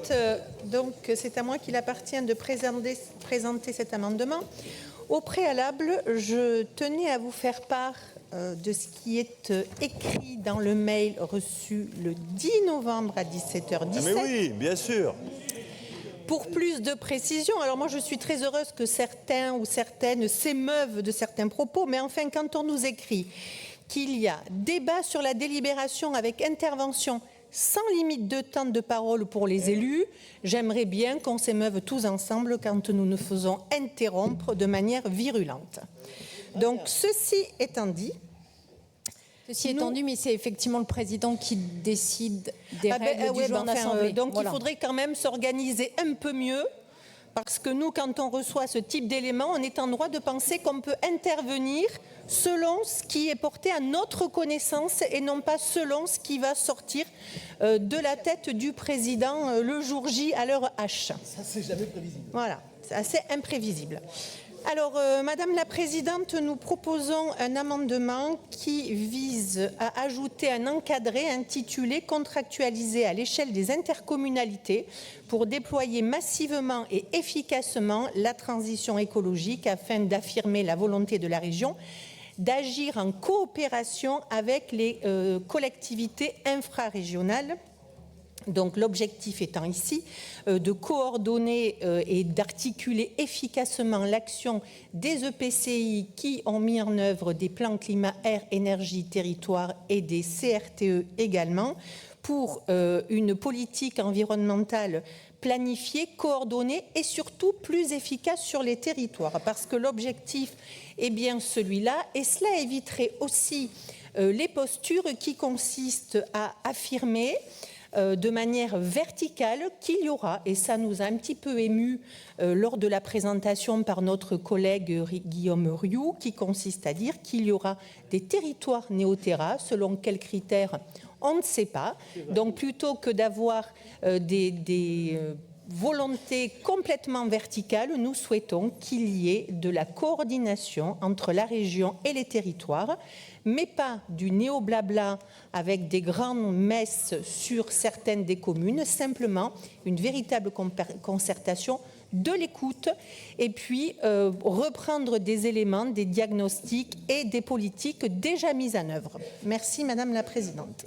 Présidente. Donc, c'est à moi qu'il appartient de présenter cet amendement. Au préalable, je tenais à vous faire part de ce qui est écrit dans le mail reçu le 10 novembre à 17h17. Ah mais oui, bien sûr. Pour plus de précision, alors moi je suis très heureuse que certains ou certaines s'émeuvent de certains propos, mais enfin quand on nous écrit qu'il y a débat sur la délibération avec intervention sans limite de temps de parole pour les élus, j'aimerais bien qu'on s'émeuve tous ensemble quand nous nous faisons interrompre de manière virulente. Donc ceci étant dit, mais c'est effectivement le président qui décide des règles du jeu en assemblée. Donc voilà. Il faudrait quand même s'organiser un peu mieux, parce que nous, quand on reçoit ce type d'éléments, on est en droit de penser qu'on peut intervenir selon ce qui est porté à notre connaissance et non pas selon ce qui va sortir de la tête du président le jour J à l'heure H. Ça, c'est jamais prévisible. Voilà, c'est assez imprévisible. Alors, Madame la Présidente, nous proposons un amendement qui vise à ajouter un encadré intitulé « Contractualiser à l'échelle des intercommunalités pour déployer massivement et efficacement la transition écologique afin d'affirmer la volonté de la région d'agir en coopération avec les collectivités infrarégionales ». Donc l'objectif étant ici de coordonner et d'articuler efficacement l'action des EPCI qui ont mis en œuvre des plans climat, air, énergie, territoire et des CRTE également pour une politique environnementale planifiée, coordonnée et surtout plus efficace sur les territoires. Parce que l'objectif est bien celui-là et cela éviterait aussi les postures qui consistent à affirmer de manière verticale qu'il y aura, et ça nous a un petit peu ému lors de la présentation par notre collègue Guillaume Rioux, qui consiste à dire qu'il y aura des territoires néo-terra, selon quels critères, on ne sait pas. Donc plutôt que d'avoir des volonté complètement verticale, nous souhaitons qu'il y ait de la coordination entre la région et les territoires, mais pas du néo-blabla avec des grandes messes sur certaines des communes, simplement une véritable concertation, de l'écoute et puis reprendre des éléments, des diagnostics et des politiques déjà mises en œuvre. Merci Madame la Présidente.